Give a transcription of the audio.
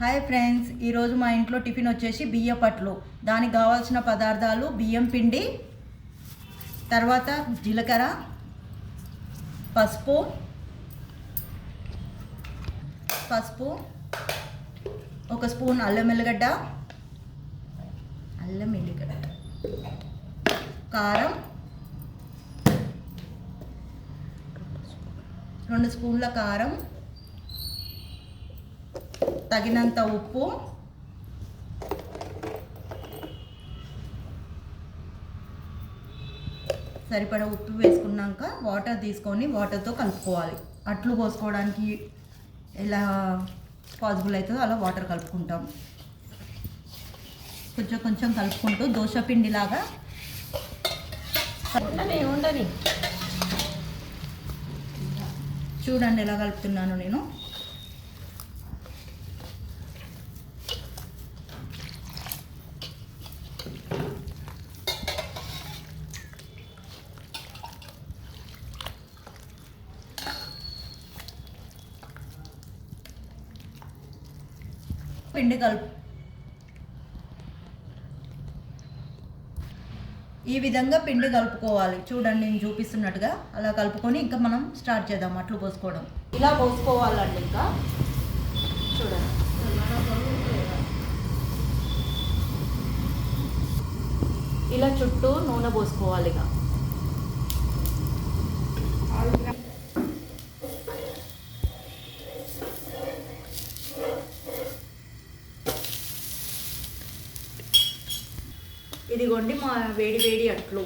Hi friends, ఈరోజు మా ఇంట్లో టిఫిన్ వచ్చేసి బియ్యపట్లు. దానికి కావాల్సిన పదార్థాలు బియ్యం పిండి, తర్వాత జీలకర్ర, పసుపు, ఒక స్పూన్ అల్లం ఎల్లిగడ్డ, కారం, 2 స్పూన్ల కారం, తగినంత ఉప్పు, సరిపడా ఉప్పు వేసుకున్నాక వాటర్ తీసుకొని వాటర్తో కలుపుకోవాలి. అట్లు పోసుకోవడానికి ఎలా పాసిబుల్ అవుతుందో అలా వాటర్ కలుపుకుంటాం. కొంచెం కొంచెం కలుపుకుంటూ దోశ పిండిలాగా ఉండని చూడండి ఎలా కలుపుతున్నాను నేను. పిండి ఈ విధంగా పిండి కలుపుకోవాలి. చూడండి నేను చూపిస్తున్నట్టుగా అలా కలుపుకొని ఇంకా మనం స్టార్ట్ చేద్దాం అట్లు పోసుకోవడం. ఇలా పోసుకోవాలండి. ఇంకా చూడండి ఇలా చుట్టూ నూనె పోసుకోవాలి. ఇక ఇదిగోండి మా వేడి వేడి అట్లు.